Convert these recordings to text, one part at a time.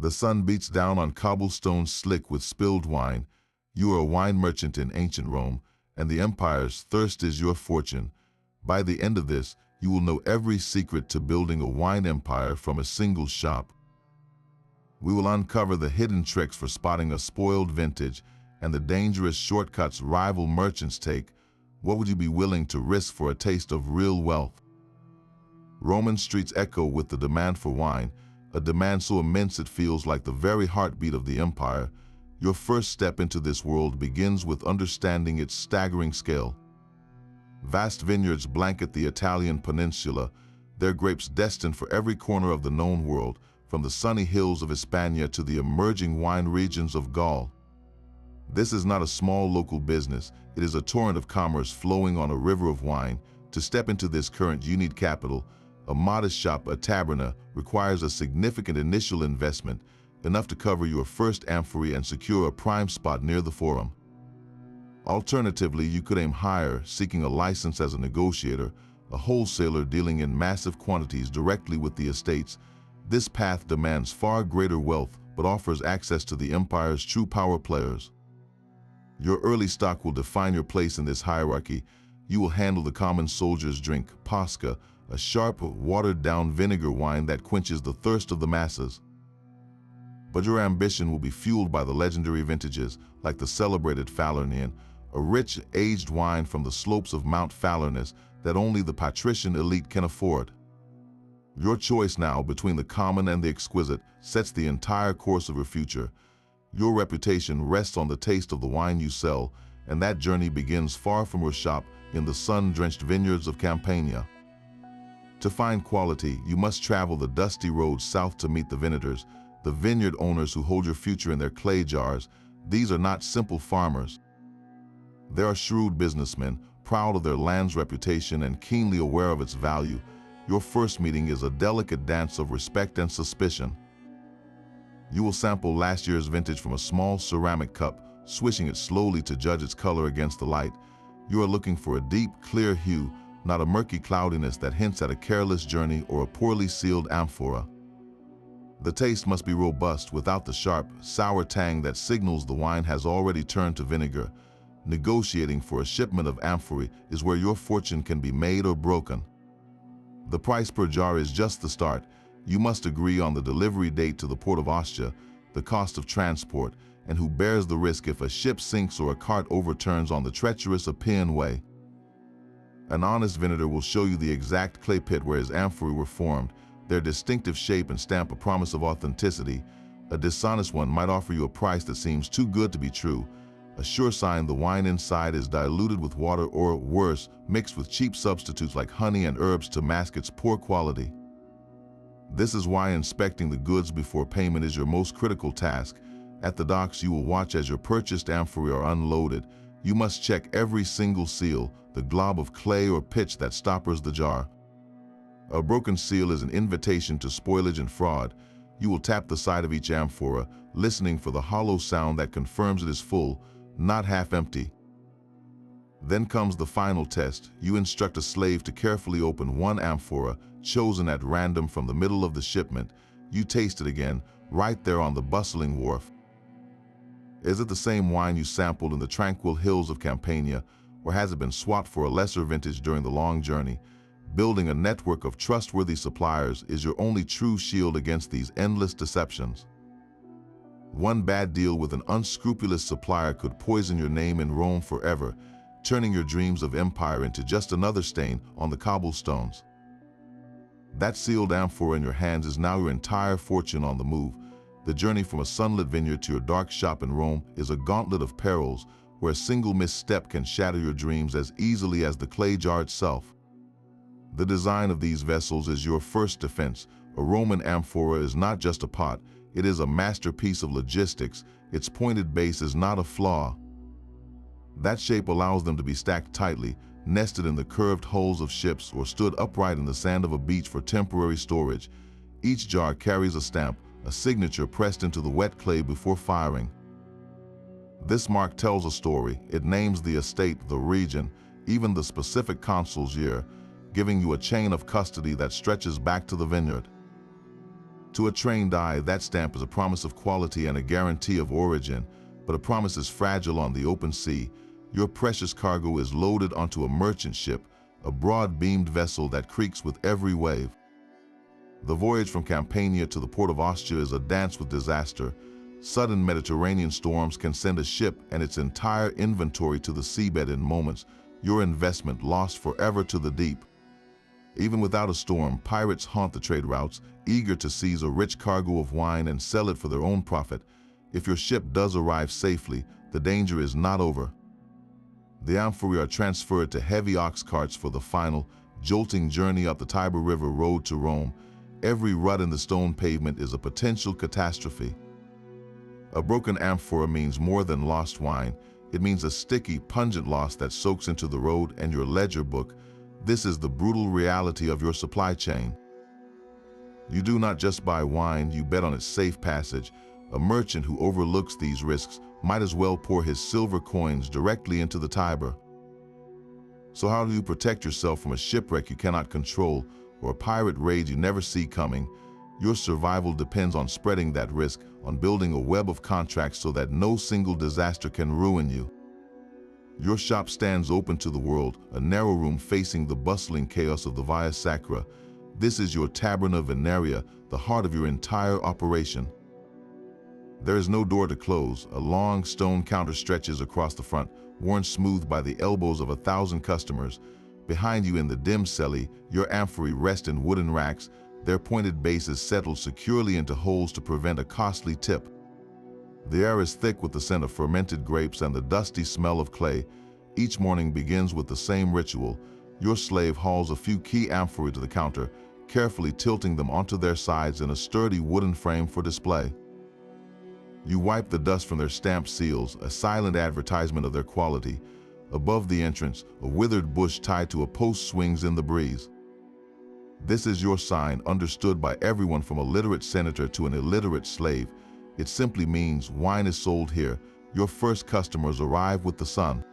The sun beats down on cobblestones slick with spilled wine. You are a wine merchant in ancient Rome, and the empire's thirst is your fortune. By the end of this, you will know every secret to building a wine empire from a single shop. We will uncover the hidden tricks for spotting a spoiled vintage and the dangerous shortcuts rival merchants take. What would you be willing to risk for a taste of real wealth? Roman streets echo with the demand for wine, a demand so immense it feels like the very heartbeat of the empire. Your first step into this world begins with understanding its staggering scale. Vast vineyards blanket the Italian peninsula, their grapes destined for every corner of the known world, from the sunny hills of Hispania to the emerging wine regions of Gaul. This is not a small local business, it is a torrent of commerce flowing on a river of wine. To step into this current you need capital. A modest shop, a taberna, requires a significant initial investment, enough to cover your first amphory and secure a prime spot near the forum. Alternatively, you could aim higher, seeking a license as a negotiator, a wholesaler dealing in massive quantities directly with the estates. This path demands far greater wealth, but offers access to the empire's true power players. Your early stock will define your place in this hierarchy. You will handle the common soldier's drink, pasca, a sharp, watered-down vinegar wine that quenches the thirst of the masses. But your ambition will be fueled by the legendary vintages, like the celebrated Falernian, a rich, aged wine from the slopes of Mount Falernus that only the patrician elite can afford. Your choice now between the common and the exquisite sets the entire course of your future. Your reputation rests on the taste of the wine you sell, and that journey begins far from your shop in the sun-drenched vineyards of Campania. To find quality, you must travel the dusty roads south to meet the vinators, the vineyard owners who hold your future in their clay jars. These are not simple farmers. They are shrewd businessmen, proud of their land's reputation and keenly aware of its value. Your first meeting is a delicate dance of respect and suspicion. You will sample last year's vintage from a small ceramic cup, swishing it slowly to judge its color against the light. You are looking for a deep, clear hue, not a murky cloudiness that hints at a careless journey or a poorly sealed amphora. The taste must be robust without the sharp, sour tang that signals the wine has already turned to vinegar. Negotiating for a shipment of amphory is where your fortune can be made or broken. The price per jar is just the start. You must agree on the delivery date to the port of Ostia, the cost of transport, and who bears the risk if a ship sinks or a cart overturns on the treacherous Appian Way. An honest vintner will show you the exact clay pit where his amphory were formed. Their distinctive shape and stamp a promise of authenticity. A dishonest one might offer you a price that seems too good to be true, a sure sign the wine inside is diluted with water or, worse, mixed with cheap substitutes like honey and herbs to mask its poor quality. This is why inspecting the goods before payment is your most critical task. At the docks, you will watch as your purchased amphory are unloaded. You must check every single seal, the glob of clay or pitch that stoppers the jar. A broken seal is an invitation to spoilage and fraud. You will tap the side of each amphora, listening for the hollow sound that confirms it is full, not half empty. Then comes the final test. You instruct a slave to carefully open one amphora, chosen at random from the middle of the shipment. You taste it again, right there on the bustling wharf. Is it the same wine you sampled in the tranquil hills of Campania, or has it been swapped for a lesser vintage during the long journey? Building a network of trustworthy suppliers is your only true shield against these endless deceptions. One bad deal with an unscrupulous supplier could poison your name in Rome forever, turning your dreams of empire into just another stain on the cobblestones. That sealed amphora in your hands is now your entire fortune on the move. The journey from a sunlit vineyard to your dark shop in Rome is a gauntlet of perils, where a single misstep can shatter your dreams as easily as the clay jar itself. The design of these vessels is your first defense. A Roman amphora is not just a pot, it is a masterpiece of logistics. Its pointed base is not a flaw. That shape allows them to be stacked tightly, nested in the curved hulls of ships, or stood upright in the sand of a beach for temporary storage. Each jar carries a stamp, a signature pressed into the wet clay before firing. This mark tells a story. It names the estate, the region, even the specific consul's year, giving you a chain of custody that stretches back to the vineyard. To a trained eye, that stamp is a promise of quality and a guarantee of origin, but a promise is fragile on the open sea. Your precious cargo is loaded onto a merchant ship, a broad-beamed vessel that creaks with every wave. The voyage from Campania to the port of Ostia is a dance with disaster. Sudden Mediterranean storms can send a ship and its entire inventory to the seabed in moments, your investment lost forever to the deep. Even without a storm, pirates haunt the trade routes, eager to seize a rich cargo of wine and sell it for their own profit. If your ship does arrive safely, the danger is not over. The amphorae are transferred to heavy ox carts for the final, jolting journey up the Tiber River road to Rome. Every rut in the stone pavement is a potential catastrophe. A broken amphora means more than lost wine. It means a sticky, pungent loss that soaks into the road and your ledger book. This is the brutal reality of your supply chain. You do not just buy wine, you bet on its safe passage. A merchant who overlooks these risks might as well pour his silver coins directly into the Tiber. So how do you protect yourself from a shipwreck you cannot control or a pirate raid you never see coming? Your survival depends on spreading that risk, on building a web of contracts so that no single disaster can ruin you. Your shop stands open to the world, a narrow room facing the bustling chaos of the Via Sacra. This is your Taberna Venerea, the heart of your entire operation. There is no door to close. A long stone counter stretches across the front, worn smooth by the elbows of 1,000 customers. Behind you in the dim celly, your amphorae rest in wooden racks, their pointed bases settled securely into holes to prevent a costly tip. The air is thick with the scent of fermented grapes and the dusty smell of clay. Each morning begins with the same ritual. Your slave hauls a few key amphorae to the counter, carefully tilting them onto their sides in a sturdy wooden frame for display. You wipe the dust from their stamped seals, a silent advertisement of their quality. Above the entrance, a withered bush tied to a post swings in the breeze. This is your sign, understood by everyone from a literate senator to an illiterate slave. It simply means wine is sold here. Your first customers arrive with the sun.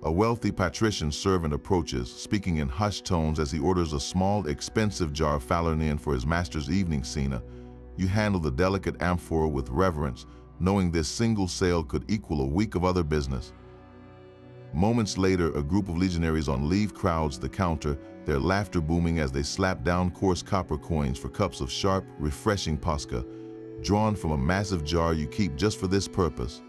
A wealthy patrician servant approaches, speaking in hushed tones as he orders a small, expensive jar of Falernian for his master's evening cena. You handle the delicate amphora with reverence, knowing this single sale could equal a week of other business. Moments later, a group of legionaries on leave crowds the counter, their laughter booming as they slap down coarse copper coins for cups of sharp, refreshing posca, drawn from a massive jar you keep just for this purpose.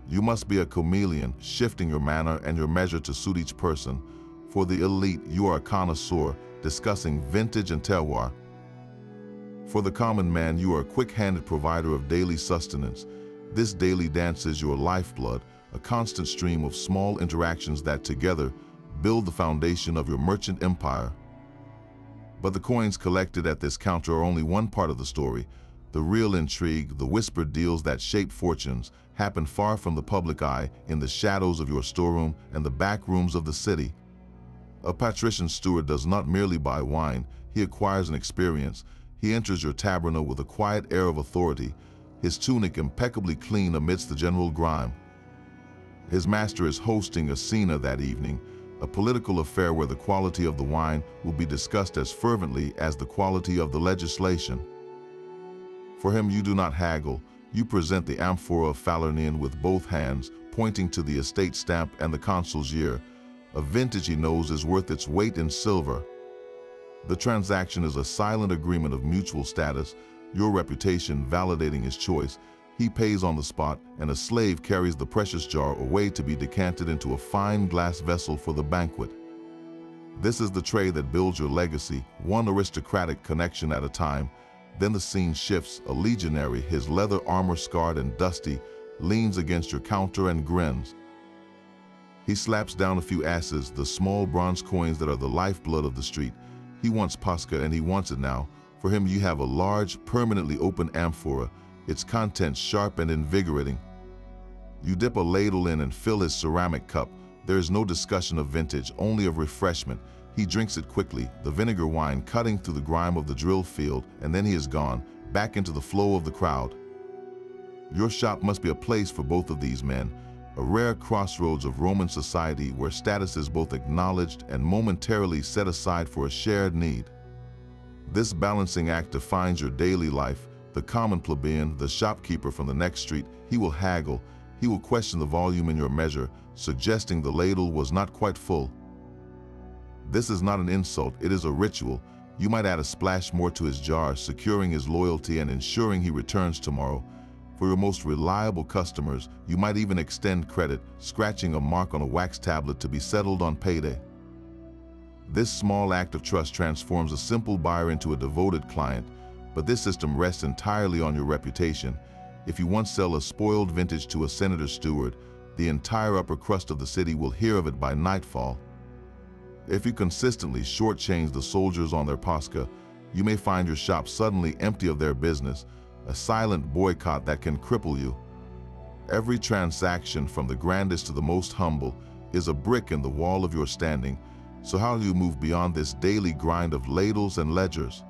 You must be a chameleon, shifting your manner and your measure to suit each person. For the elite, you are a connoisseur, discussing vintage and terroir. For the common man, you are a quick-handed provider of daily sustenance. This daily dance is your lifeblood, a constant stream of small interactions that together build the foundation of your merchant empire. But the coins collected at this counter are only one part of the story. The real intrigue, the whispered deals that shape fortunes, happen far from the public eye, in the shadows of your storeroom and the back rooms of the city. A patrician steward does not merely buy wine, he acquires an experience. He enters your taberna with a quiet air of authority, his tunic impeccably clean amidst the general grime. His master is hosting a cena that evening, a political affair where the quality of the wine will be discussed as fervently as the quality of the legislation. For him you do not haggle, you present the amphora of Falernian with both hands, pointing to the estate stamp and the consul's year. A vintage he knows is worth its weight in silver. The transaction is a silent agreement of mutual status, your reputation validating his choice. He pays on the spot, and a slave carries the precious jar away to be decanted into a fine glass vessel for the banquet. This is the tray that builds your legacy, one aristocratic connection at a time. Then the scene shifts. A legionary, his leather armor scarred and dusty, leans against your counter and grins. He slaps down a few asses, the small bronze coins that are the lifeblood of the street. He wants posca, and he wants it now. For him you have a large, permanently open amphora, its contents sharp and invigorating. You dip a ladle in and fill his ceramic cup. There is no discussion of vintage, only of refreshment. He drinks it quickly, the vinegar wine cutting through the grime of the drill field, and then he is gone, back into the flow of the crowd. Your shop must be a place for both of these men, a rare crossroads of Roman society where status is both acknowledged and momentarily set aside for a shared need. This balancing act defines your daily life. The common plebeian, the shopkeeper from the next street, he will haggle, he will question the volume in your measure, suggesting the ladle was not quite full. This is not an insult, it is a ritual. You might add a splash more to his jar, securing his loyalty and ensuring he returns tomorrow. For your most reliable customers, you might even extend credit, scratching a mark on a wax tablet to be settled on payday. This small act of trust transforms a simple buyer into a devoted client, but this system rests entirely on your reputation. If you once sell a spoiled vintage to a senator's steward, the entire upper crust of the city will hear of it by nightfall. If you consistently shortchange the soldiers on their Pascha, you may find your shop suddenly empty of their business, a silent boycott that can cripple you. Every transaction, from the grandest to the most humble, is a brick in the wall of your standing. So how do you move beyond this daily grind of ladles and ledgers?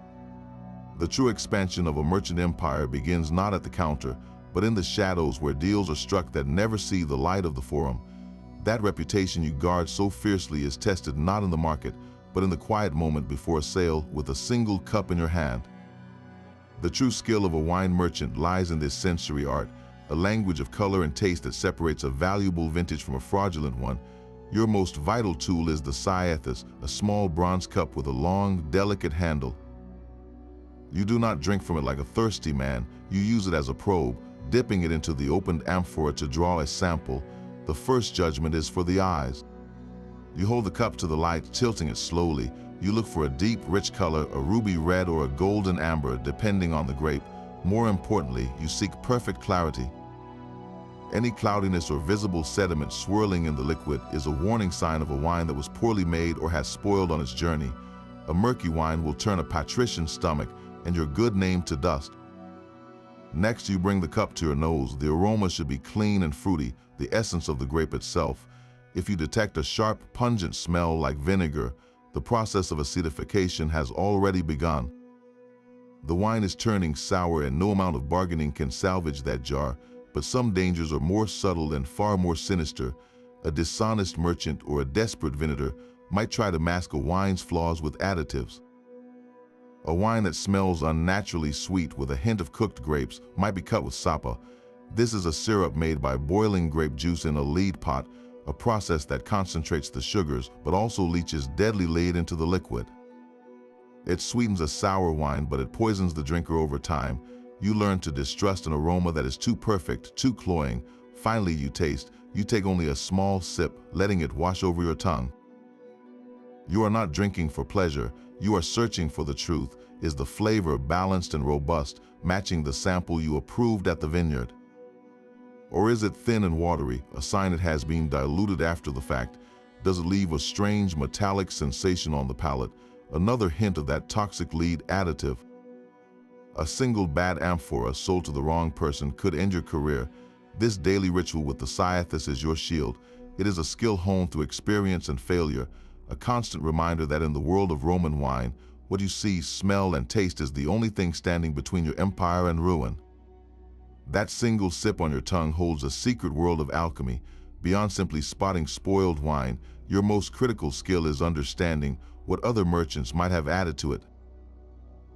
The true expansion of a merchant empire begins not at the counter, but in the shadows where deals are struck that never see the light of the forum. That reputation you guard so fiercely is tested not in the market, but in the quiet moment before a sale with a single cup in your hand. The true skill of a wine merchant lies in this sensory art, a language of color and taste that separates a valuable vintage from a fraudulent one. Your most vital tool is the cyethus, a small bronze cup with a long, delicate handle. You do not drink from it like a thirsty man, you use it as a probe, dipping it into the opened amphora to draw a sample. The first judgment is for the eyes. You hold the cup to the light, tilting it slowly. You look for a deep, rich color, a ruby red or a golden amber, depending on the grape. More importantly, you seek perfect clarity. Any cloudiness or visible sediment swirling in the liquid is a warning sign of a wine that was poorly made or has spoiled on its journey. A murky wine will turn a patrician's stomach and your good name to dust. Next, you bring the cup to your nose. The aroma should be clean and fruity, the essence of the grape itself. If you detect a sharp, pungent smell like vinegar, the process of acidification has already begun. The wine is turning sour and no amount of bargaining can salvage that jar, but some dangers are more subtle and far more sinister. A dishonest merchant or a desperate vintner might try to mask a wine's flaws with additives. A wine that smells unnaturally sweet with a hint of cooked grapes might be cut with sapa. This is a syrup made by boiling grape juice in a lead pot, a process that concentrates the sugars but also leaches deadly lead into the liquid. It sweetens a sour wine, but it poisons the drinker over time. You learn to distrust an aroma that is too perfect, too cloying. Finally, you taste. You take only a small sip, letting it wash over your tongue. You are not drinking for pleasure. You are searching for the truth. Is the flavor balanced and robust, matching the sample you approved at the vineyard? Or is it thin and watery, a sign it has been diluted after the fact? Does it leave a strange metallic sensation on the palate, another hint of that toxic lead additive? A single bad amphora sold to the wrong person could end your career. This daily ritual with the cyethus is your shield. It is a skill honed through experience and failure, a constant reminder that in the world of Roman wine, what you see, smell, and taste is the only thing standing between your empire and ruin. That single sip on your tongue holds a secret world of alchemy. Beyond simply spotting spoiled wine, your most critical skill is understanding what other merchants might have added to it.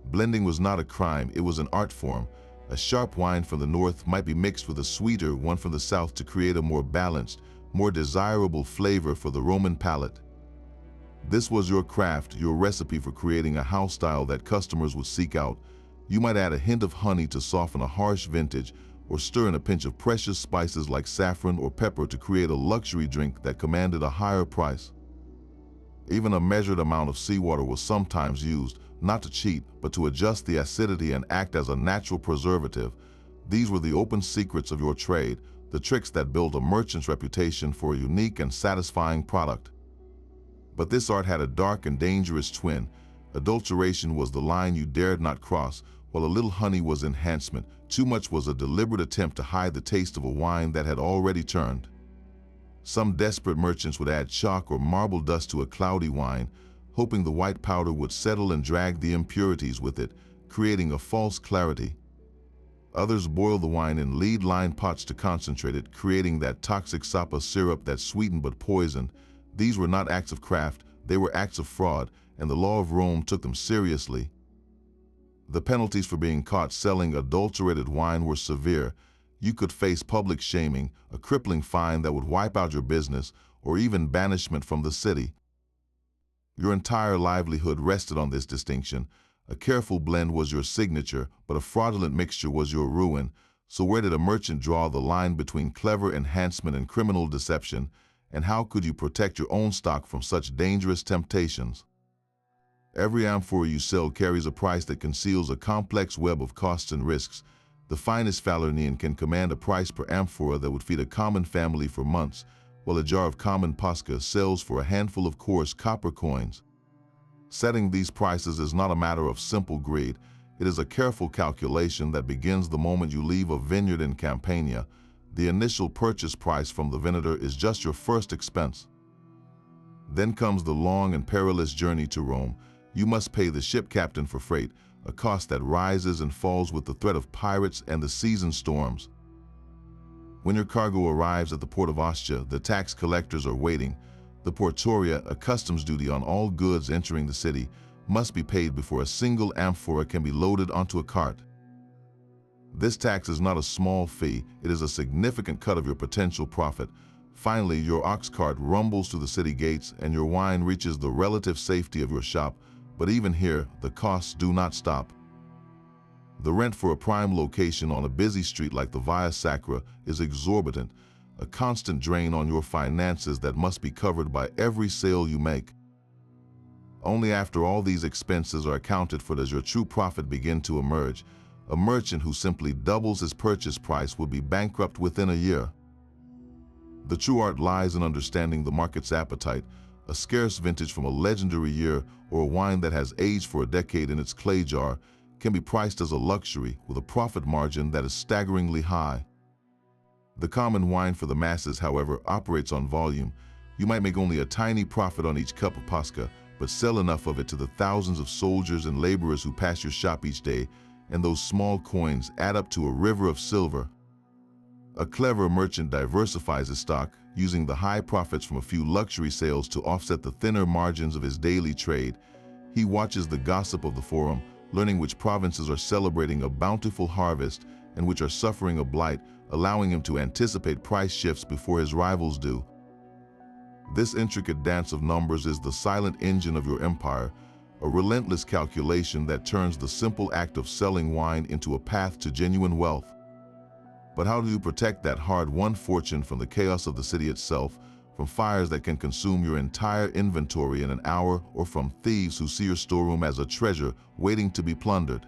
Blending was not a crime, it was an art form. A sharp wine from the north might be mixed with a sweeter one from the south to create a more balanced, more desirable flavor for the Roman palate. This was your craft, your recipe for creating a house style that customers would seek out. You might add a hint of honey to soften a harsh vintage, or stir in a pinch of precious spices like saffron or pepper to create a luxury drink that commanded a higher price. Even a measured amount of seawater was sometimes used, not to cheat, but to adjust the acidity and act as a natural preservative. These were the open secrets of your trade, the tricks that built a merchant's reputation for a unique and satisfying product. But this art had a dark and dangerous twin. Adulteration was the line you dared not cross, while a little honey was enhancement. Too much was a deliberate attempt to hide the taste of a wine that had already turned. Some desperate merchants would add chalk or marble dust to a cloudy wine, hoping the white powder would settle and drag the impurities with it, creating a false clarity. Others boiled the wine in lead-lined pots to concentrate it, creating that toxic sapa syrup that sweetened but poisoned. These were not acts of craft, they were acts of fraud, and the law of Rome took them seriously. The penalties for being caught selling adulterated wine were severe. You could face public shaming, a crippling fine that would wipe out your business, or even banishment from the city. Your entire livelihood rested on this distinction. A careful blend was your signature, but a fraudulent mixture was your ruin. So where did a merchant draw the line between clever enhancement and criminal deception, and how could you protect your own stock from such dangerous temptations? Every amphora you sell carries a price that conceals a complex web of costs and risks. The finest Falernian can command a price per amphora that would feed a common family for months, while a jar of common Posca sells for a handful of coarse copper coins. Setting these prices is not a matter of simple greed. It is a careful calculation that begins the moment you leave a vineyard in Campania. The initial purchase price from the vintner is just your first expense. Then comes the long and perilous journey to Rome. You must pay the ship captain for freight, a cost that rises and falls with the threat of pirates and the season storms. When your cargo arrives at the port of Ostia, the tax collectors are waiting. The portoria, a customs duty on all goods entering the city, must be paid before a single amphora can be loaded onto a cart. This tax is not a small fee, it is a significant cut of your potential profit. Finally, your ox cart rumbles through the city gates and your wine reaches the relative safety of your shop. But even here, the costs do not stop. The rent for a prime location on a busy street like the Via Sacra is exorbitant, a constant drain on your finances that must be covered by every sale you make. Only after all these expenses are accounted for does your true profit begin to emerge. A merchant who simply doubles his purchase price will be bankrupt within a year. The true art lies in understanding the market's appetite. A scarce vintage from a legendary year or a wine that has aged for a decade in its clay jar can be priced as a luxury with a profit margin that is staggeringly high. The common wine for the masses, however, operates on volume. You might make only a tiny profit on each cup of Posca, but sell enough of it to the thousands of soldiers and laborers who pass your shop each day, and those small coins add up to a river of silver. A clever merchant diversifies his stock, using the high profits from a few luxury sales to offset the thinner margins of his daily trade. He watches the gossip of the forum, learning which provinces are celebrating a bountiful harvest and which are suffering a blight, allowing him to anticipate price shifts before his rivals do. This intricate dance of numbers is the silent engine of your empire, a relentless calculation that turns the simple act of selling wine into a path to genuine wealth. But how do you protect that hard-won fortune from the chaos of the city itself, from fires that can consume your entire inventory in an hour, or from thieves who see your storeroom as a treasure waiting to be plundered?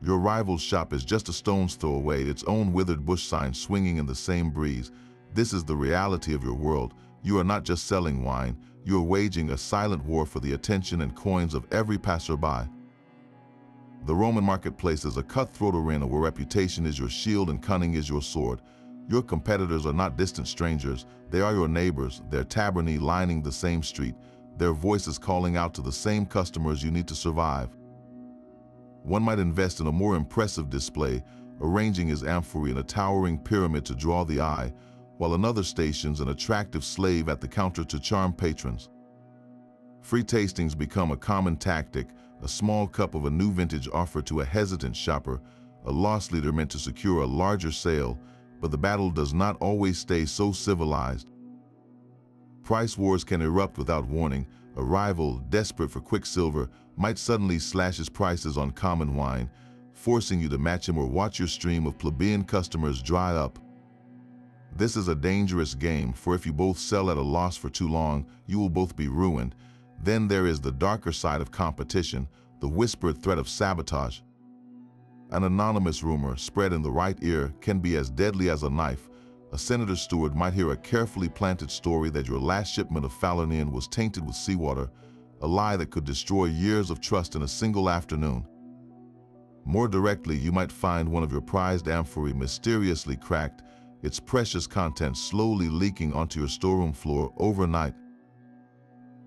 Your rival's shop is just a stone's throw away, its own withered bush sign swinging in the same breeze. This is the reality of your world. You are not just selling wine, you are waging a silent war for the attention and coins of every passerby. The Roman marketplace is a cutthroat arena where reputation is your shield and cunning is your sword. Your competitors are not distant strangers, they are your neighbors, their tabernae lining the same street, their voices calling out to the same customers you need to survive. One might invest in a more impressive display, arranging his amphorae in a towering pyramid to draw the eye, while another stations an attractive slave at the counter to charm patrons. Free tastings become a common tactic, a small cup of a new vintage offered to a hesitant shopper, a loss leader meant to secure a larger sale, but the battle does not always stay so civilized. Price wars can erupt without warning. A rival, desperate for quick silver, might suddenly slash his prices on common wine, forcing you to match him or watch your stream of plebeian customers dry up. This is a dangerous game, for if you both sell at a loss for too long, you will both be ruined. Then there is the darker side of competition, the whispered threat of sabotage. An anonymous rumor spread in the right ear can be as deadly as a knife. A senator's steward might hear a carefully planted story that your last shipment of Falernian was tainted with seawater, a lie that could destroy years of trust in a single afternoon. More directly, you might find one of your prized amphorae mysteriously cracked, its precious contents slowly leaking onto your storeroom floor overnight.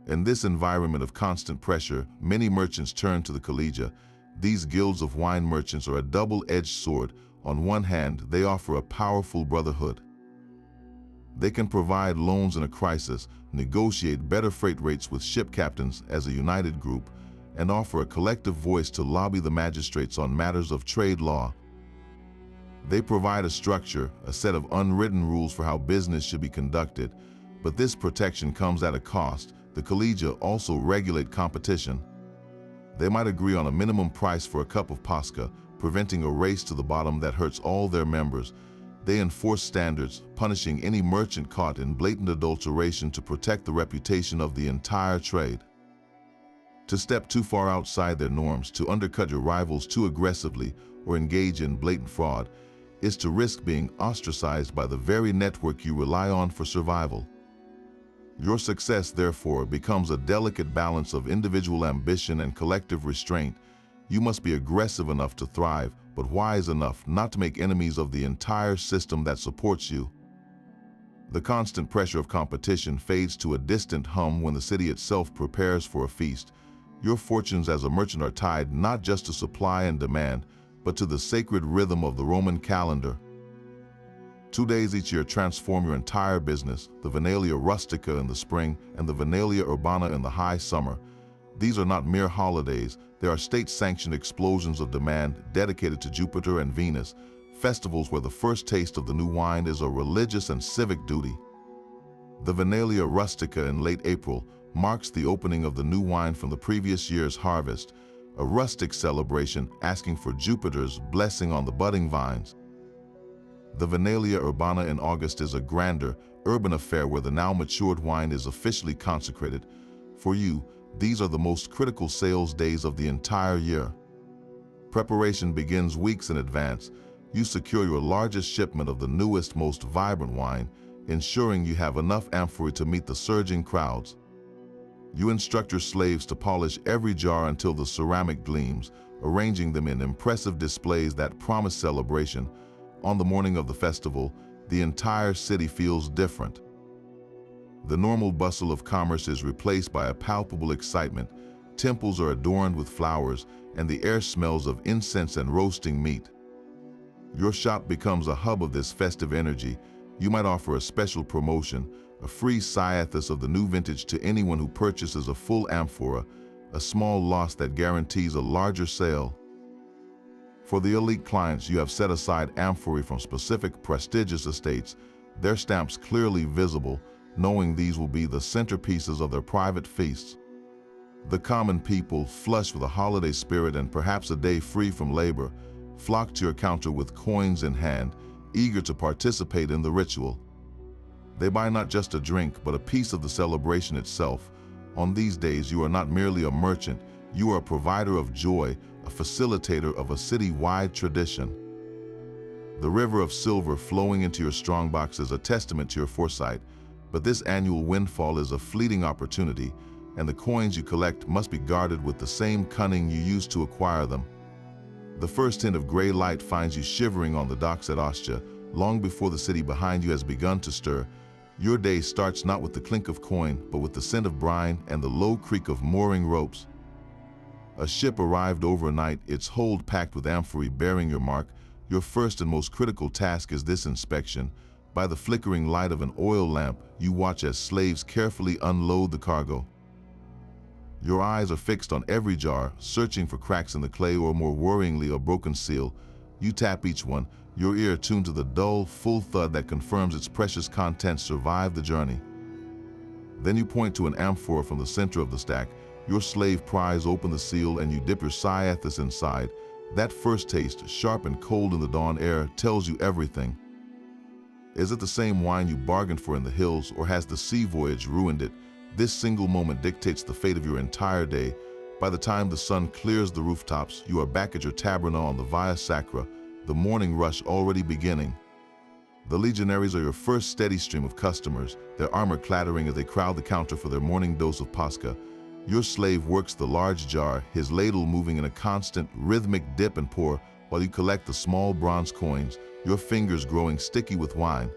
In this environment of constant pressure, many merchants turn to the collegia. These guilds of wine merchants are a double-edged sword. On one hand, they offer a powerful brotherhood. They can provide loans in a crisis, negotiate better freight rates with ship captains as a united group, and offer a collective voice to lobby the magistrates on matters of trade law. They provide a structure, a set of unwritten rules for how business should be conducted, but this protection comes at a cost. The collegia also regulate competition. They might agree on a minimum price for a cup of Pascha, preventing a race to the bottom that hurts all their members. They enforce standards, punishing any merchant caught in blatant adulteration to protect the reputation of the entire trade. To step too far outside their norms, to undercut your rivals too aggressively, or engage in blatant fraud, is to risk being ostracized by the very network you rely on for survival. Your success, therefore, becomes a delicate balance of individual ambition and collective restraint. You must be aggressive enough to thrive, but wise enough not to make enemies of the entire system that supports you. The constant pressure of competition fades to a distant hum when the city itself prepares for a feast. Your fortunes as a merchant are tied not just to supply and demand, but to the sacred rhythm of the Roman calendar. 2 days each year transform your entire business, the Venalia Rustica in the spring and the Venalia Urbana in the high summer. These are not mere holidays, they are state-sanctioned explosions of demand dedicated to Jupiter and Venus, festivals where the first taste of the new wine is a religious and civic duty. The Venalia Rustica in late April marks the opening of the new wine from the previous year's harvest, a rustic celebration asking for Jupiter's blessing on the budding vines. The Venalia Urbana in August is a grander, urban affair where the now matured wine is officially consecrated. For you, these are the most critical sales days of the entire year. Preparation begins weeks in advance. You secure your largest shipment of the newest, most vibrant wine, ensuring you have enough amphorae to meet the surging crowds. You instruct your slaves to polish every jar until the ceramic gleams, arranging them in impressive displays that promise celebration. On the morning of the festival, the entire city feels different. The normal bustle of commerce is replaced by a palpable excitement. Temples are adorned with flowers, and the air smells of incense and roasting meat. Your shop becomes a hub of this festive energy. You might offer a special promotion, a free sciathus of the new vintage to anyone who purchases a full amphora, a small loss that guarantees a larger sale. For the elite clients, you have set aside amphorae from specific prestigious estates, their stamps clearly visible, knowing these will be the centerpieces of their private feasts. The common people, flush with a holiday spirit and perhaps a day free from labor, flock to your counter with coins in hand, eager to participate in the ritual. They buy not just a drink, but a piece of the celebration itself. On these days, you are not merely a merchant, you are a provider of joy, a facilitator of a city-wide tradition. The river of silver flowing into your strongbox is a testament to your foresight, but this annual windfall is a fleeting opportunity, and the coins you collect must be guarded with the same cunning you used to acquire them. The first hint of gray light finds you shivering on the docks at Ostia, long before the city behind you has begun to stir. Your day starts not with the clink of coin, but with the scent of brine and the low creak of mooring ropes. A ship arrived overnight, its hold packed with amphorae bearing your mark. Your first and most critical task is this inspection. By the flickering light of an oil lamp, you watch as slaves carefully unload the cargo. Your eyes are fixed on every jar, searching for cracks in the clay or, more worryingly, a broken seal. You tap each one, your ear tuned to the dull, full thud that confirms its precious contents survived the journey. Then you point to an amphora from the center of the stack. Your slave pries open the seal and you dip your sciathus inside. That first taste, sharp and cold in the dawn air, tells you everything. Is it the same wine you bargained for in the hills, or has the sea voyage ruined it? This single moment dictates the fate of your entire day. By the time the sun clears the rooftops, you are back at your taberna on the Via Sacra, the morning rush already beginning. The legionaries are your first steady stream of customers, their armor clattering as they crowd the counter for their morning dose of Pascha. Your slave works the large jar, his ladle moving in a constant, rhythmic dip and pour, while you collect the small bronze coins, your fingers growing sticky with wine.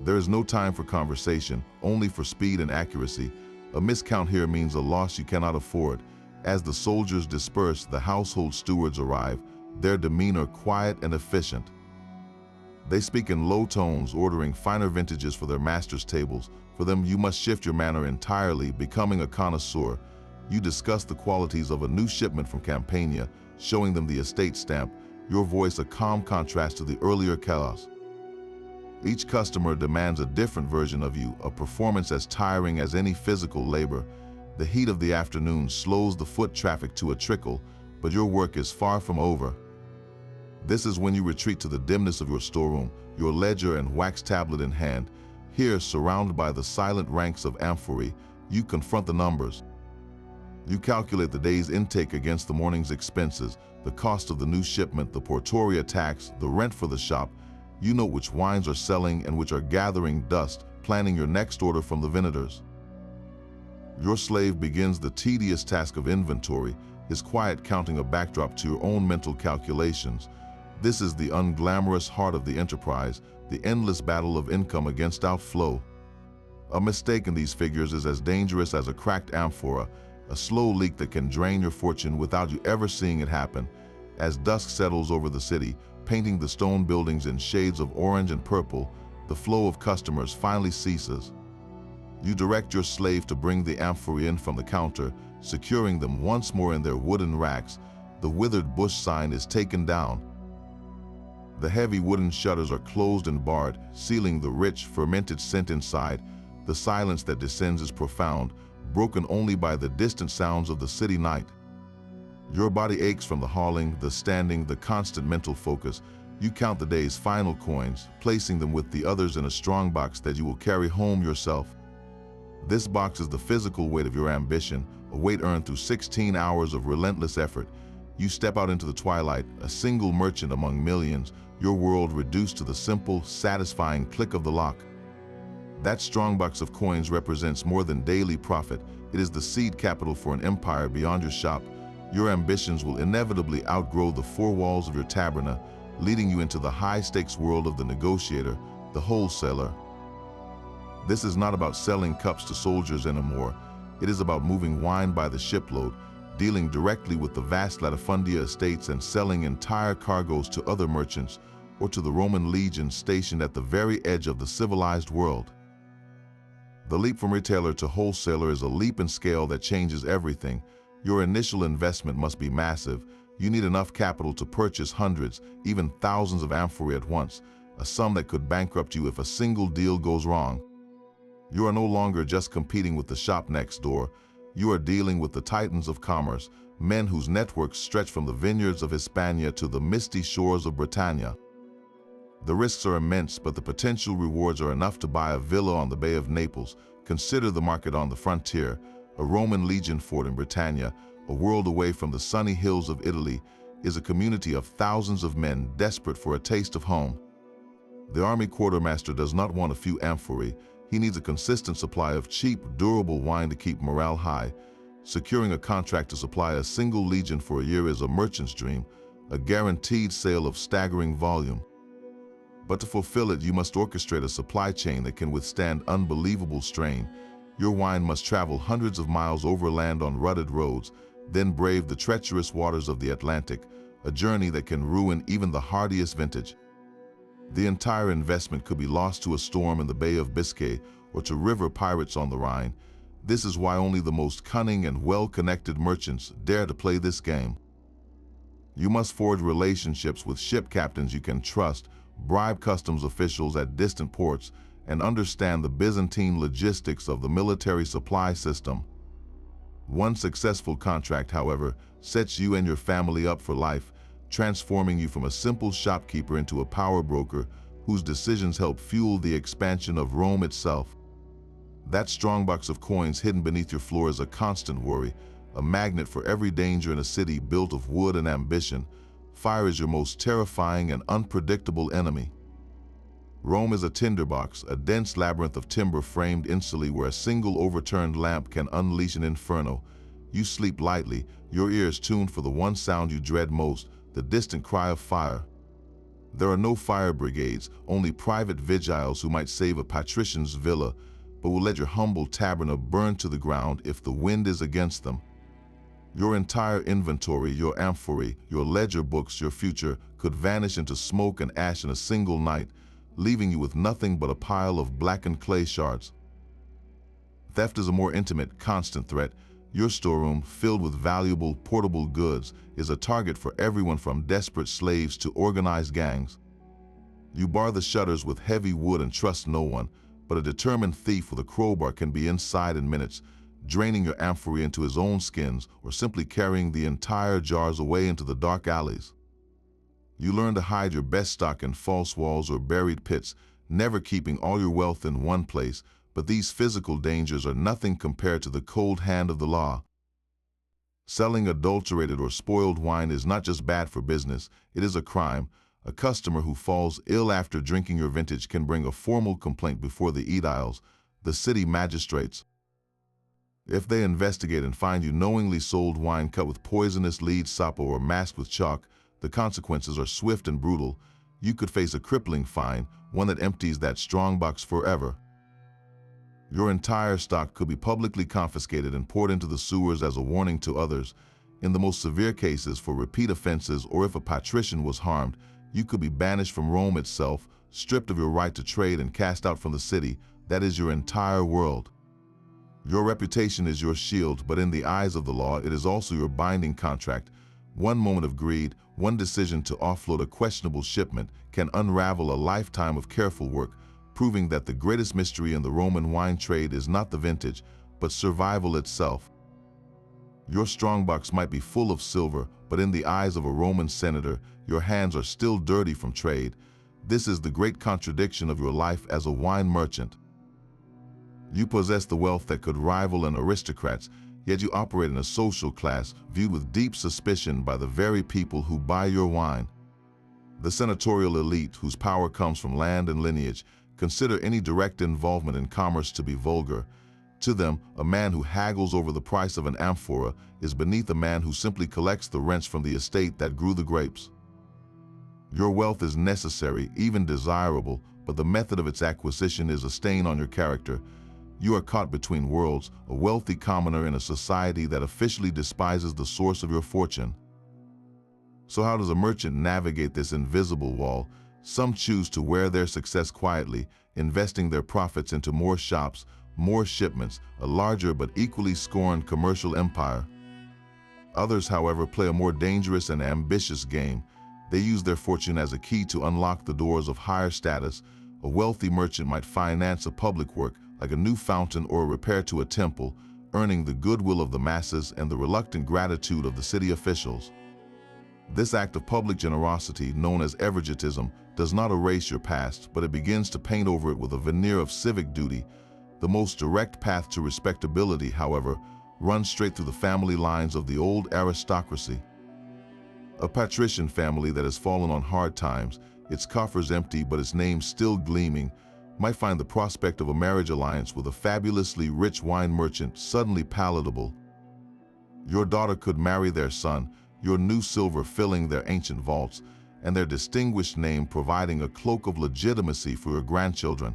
There is no time for conversation, only for speed and accuracy. A miscount here means a loss you cannot afford. As the soldiers disperse, the household stewards arrive, their demeanor quiet and efficient. They speak in low tones, ordering finer vintages for their masters' tables. For them, you must shift your manner entirely, becoming a connoisseur. You discuss the qualities of a new shipment from Campania, showing them the estate stamp, your voice a calm contrast to the earlier chaos. Each customer demands a different version of you, a performance as tiring as any physical labor. The heat of the afternoon slows the foot traffic to a trickle, but your work is far from over. This is when you retreat to the dimness of your storeroom, your ledger and wax tablet in hand. Here, surrounded by the silent ranks of amphorae, you confront the numbers. You calculate the day's intake against the morning's expenses, the cost of the new shipment, the portoria tax, the rent for the shop. You know which wines are selling and which are gathering dust, planning your next order from the vinators. Your slave begins the tedious task of inventory, his quiet counting a backdrop to your own mental calculations. This is the unglamorous heart of the enterprise, the endless battle of income against outflow. A mistake in these figures is as dangerous as a cracked amphora, a slow leak that can drain your fortune without you ever seeing it happen. As dusk settles over the city, painting the stone buildings in shades of orange and purple, the flow of customers finally ceases. You direct your slave to bring the amphorae in from the counter, securing them once more in their wooden racks. The withered bush sign is taken down. The heavy wooden shutters are closed and barred, sealing the rich, fermented scent inside. The silence that descends is profound, broken only by the distant sounds of the city night. Your body aches from the hauling, the standing, the constant mental focus. You count the day's final coins, placing them with the others in a strong box that you will carry home yourself. This box is the physical weight of your ambition, a weight earned through 16 hours of relentless effort. You step out into the twilight, a single merchant among millions, your world reduced to the simple, satisfying click of the lock. That strong box of coins represents more than daily profit. It is the seed capital for an empire beyond your shop. Your ambitions will inevitably outgrow the four walls of your taberna, leading you into the high-stakes world of the negotiator, the wholesaler. This is not about selling cups to soldiers anymore. It is about moving wine by the shipload, dealing directly with the vast latifundia estates and selling entire cargoes to other merchants or to the Roman legions stationed at the very edge of the civilized world. The leap from retailer to wholesaler is a leap in scale that changes everything. Your initial investment must be massive. You need enough capital to purchase hundreds, even thousands of amphorae at once, a sum that could bankrupt you if a single deal goes wrong. You are no longer just competing with the shop next door. You are dealing with the titans of commerce, men whose networks stretch from the vineyards of Hispania to the misty shores of Britannia. The risks are immense, but the potential rewards are enough to buy a villa on the Bay of Naples. Consider the market on the frontier, a Roman legion fort in Britannia, a world away from the sunny hills of Italy, is a community of thousands of men desperate for a taste of home. The army quartermaster does not want a few amphorae. He needs a consistent supply of cheap, durable wine to keep morale high. Securing a contract to supply a single legion for a year is a merchant's dream, a guaranteed sale of staggering volume. But to fulfill it, you must orchestrate a supply chain that can withstand unbelievable strain. Your wine must travel hundreds of miles overland on rutted roads, then brave the treacherous waters of the Atlantic, a journey that can ruin even the hardiest vintage. The entire investment could be lost to a storm in the Bay of Biscay or to river pirates on the Rhine. This is why only the most cunning and well-connected merchants dare to play this game. You must forge relationships with ship captains you can trust, bribe customs officials at distant ports, and understand the Byzantine logistics of the military supply system. One successful contract, however, sets you and your family up for life, transforming you from a simple shopkeeper into a power broker whose decisions help fuel the expansion of Rome itself. That strong box of coins hidden beneath your floor is a constant worry, a magnet for every danger in a city built of wood and ambition. Fire is your most terrifying and unpredictable enemy. Rome is a tinderbox, a dense labyrinth of timber framed instantly where a single overturned lamp can unleash an inferno. You sleep lightly, your ears tuned for the one sound you dread most, the distant cry of fire. There are no fire brigades, only private vigiles who might save a patrician's villa, but will let your humble taberna burn to the ground if the wind is against them. Your entire inventory, your amphorae, your ledger books, your future could vanish into smoke and ash in a single night, leaving you with nothing but a pile of blackened clay shards. Theft is a more intimate, constant threat. Your storeroom, filled with valuable, portable goods, is a target for everyone from desperate slaves to organized gangs. You bar the shutters with heavy wood and trust no one, but a determined thief with a crowbar can be inside in minutes, draining your amphory into his own skins or simply carrying the entire jars away into the dark alleys. You learn to hide your best stock in false walls or buried pits, never keeping all your wealth in one place, but these physical dangers are nothing compared to the cold hand of the law. Selling adulterated or spoiled wine is not just bad for business, it is a crime. A customer who falls ill after drinking your vintage can bring a formal complaint before the aediles, the city magistrates. If they investigate and find you knowingly sold wine cut with poisonous lead sapo or masked with chalk, the consequences are swift and brutal. You could face a crippling fine, one that empties that strongbox forever. Your entire stock could be publicly confiscated and poured into the sewers as a warning to others. In the most severe cases for repeat offenses or if a patrician was harmed, you could be banished from Rome itself, stripped of your right to trade and cast out from the city. That is your entire world. Your reputation is your shield, but in the eyes of the law, it is also your binding contract. One moment of greed, one decision to offload a questionable shipment can unravel a lifetime of careful work, proving that the greatest mystery in the Roman wine trade is not the vintage, but survival itself. Your strongbox might be full of silver, but in the eyes of a Roman senator, your hands are still dirty from trade. This is the great contradiction of your life as a wine merchant. You possess the wealth that could rival an aristocrat's, yet you operate in a social class viewed with deep suspicion by the very people who buy your wine. The senatorial elite, whose power comes from land and lineage, consider any direct involvement in commerce to be vulgar. To them, a man who haggles over the price of an amphora is beneath a man who simply collects the rents from the estate that grew the grapes. Your wealth is necessary, even desirable, but the method of its acquisition is a stain on your character. You are caught between worlds, a wealthy commoner in a society that officially despises the source of your fortune. So how does a merchant navigate this invisible wall? Some choose to wear their success quietly, investing their profits into more shops, more shipments, a larger but equally scorned commercial empire. Others, however, play a more dangerous and ambitious game. They use their fortune as a key to unlock the doors of higher status. A wealthy merchant might finance a public work, like a new fountain or a repair to a temple, earning the goodwill of the masses and the reluctant gratitude of the city officials. This act of public generosity, known as evergetism, does not erase your past, but it begins to paint over it with a veneer of civic duty. The most direct path to respectability, however, runs straight through the family lines of the old aristocracy. A patrician family that has fallen on hard times, its coffers empty but its name still gleaming, might find the prospect of a marriage alliance with a fabulously rich wine merchant suddenly palatable. Your daughter could marry their son, your new silver filling their ancient vaults, and their distinguished name providing a cloak of legitimacy for your grandchildren.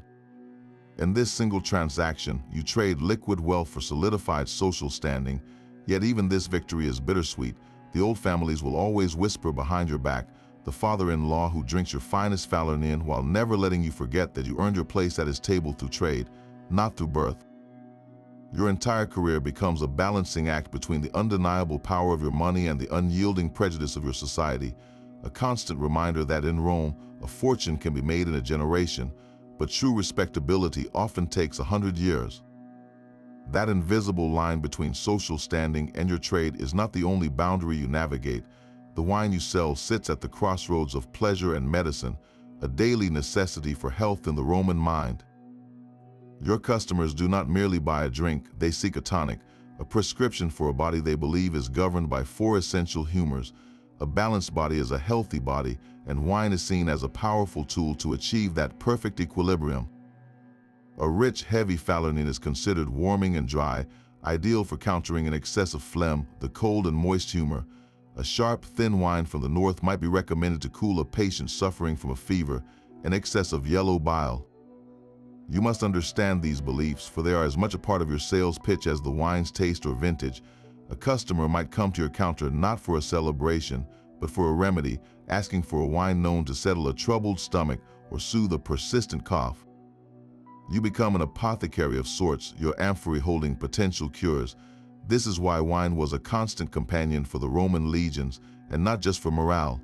In this single transaction, you trade liquid wealth for solidified social standing, yet even this victory is bittersweet. The old families will always whisper behind your back, the father-in-law who drinks your finest Falernian while never letting you forget that you earned your place at his table through trade, not through birth. Your entire career becomes a balancing act between the undeniable power of your money and the unyielding prejudice of your society, a constant reminder that in Rome, a fortune can be made in a generation, but true respectability often takes 100 years. That invisible line between social standing and your trade is not the only boundary you navigate. The wine you sell sits at the crossroads of pleasure and medicine, a daily necessity for health in the Roman mind. Your customers do not merely buy a drink, they seek a tonic, a prescription for a body they believe is governed by 4 essential humors. A balanced body is a healthy body, and wine is seen as a powerful tool to achieve that perfect equilibrium. A rich, heavy Falernian is considered warming and dry, ideal for countering an excessive phlegm, the cold and moist humor. A sharp, thin wine from the north might be recommended to cool a patient suffering from a fever, an excess of yellow bile. You must understand these beliefs, for they are as much a part of your sales pitch as the wine's taste or vintage. A customer might come to your counter not for a celebration, but for a remedy, asking for a wine known to settle a troubled stomach or soothe a persistent cough. You become an apothecary of sorts, your amphory holding potential cures. This is why wine was a constant companion for the Roman legions, and not just for morale.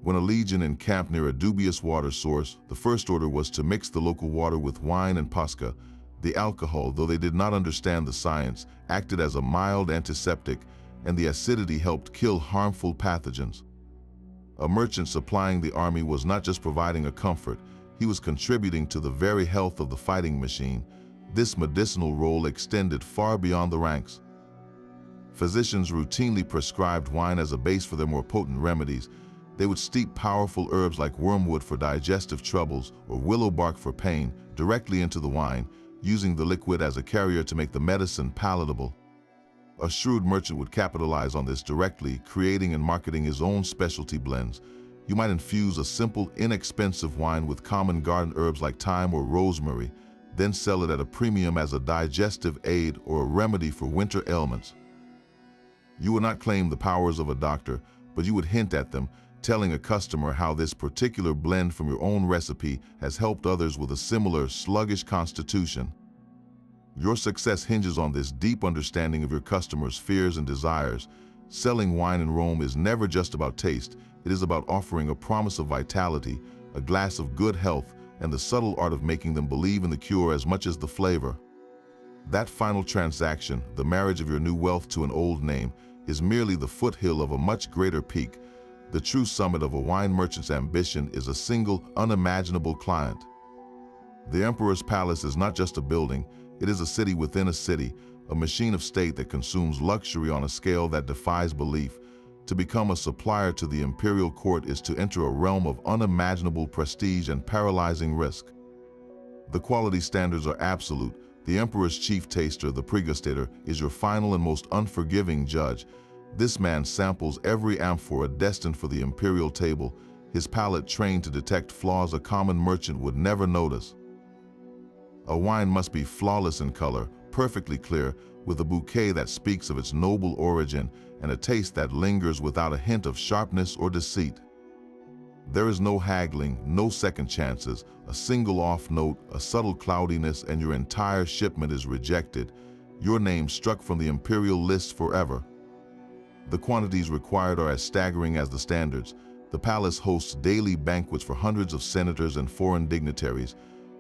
When a legion encamped near a dubious water source, the first order was to mix the local water with wine and pasca. The alcohol, though they did not understand the science, acted as a mild antiseptic, and the acidity helped kill harmful pathogens. A merchant supplying the army was not just providing a comfort, he was contributing to the very health of the fighting machine. This medicinal role extended far beyond the ranks. Physicians routinely prescribed wine as a base for their more potent remedies. They would steep powerful herbs like wormwood for digestive troubles or willow bark for pain directly into the wine, using the liquid as a carrier to make the medicine palatable. A shrewd merchant would capitalize on this directly, creating and marketing his own specialty blends. You might infuse a simple, inexpensive wine with common garden herbs like thyme or rosemary, then sell it at a premium as a digestive aid or a remedy for winter ailments. You would not claim the powers of a doctor, but you would hint at them, telling a customer how this particular blend from your own recipe has helped others with a similar sluggish constitution. Your success hinges on this deep understanding of your customers' fears and desires. Selling wine in Rome is never just about taste. It is about offering a promise of vitality, a glass of good health, and the subtle art of making them believe in the cure as much as the flavor. That final transaction, the marriage of your new wealth to an old name, is merely the foothill of a much greater peak. The true summit of a wine merchant's ambition is a single, unimaginable client. The emperor's palace is not just a building, it is a city within a city, a machine of state that consumes luxury on a scale that defies belief. To become a supplier to the imperial court is to enter a realm of unimaginable prestige and paralyzing risk. The quality standards are absolute. The emperor's chief taster, the pregustator, is your final and most unforgiving judge. This man samples every amphora destined for the imperial table, his palate trained to detect flaws a common merchant would never notice. A wine must be flawless in color, perfectly clear, with a bouquet that speaks of its noble origin and a taste that lingers without a hint of sharpness or deceit. There is no haggling, no second chances, a single off note, a subtle cloudiness, and your entire shipment is rejected, your name struck from the imperial list forever. The quantities required are as staggering as the standards. The palace hosts daily banquets for hundreds of senators and foreign dignitaries.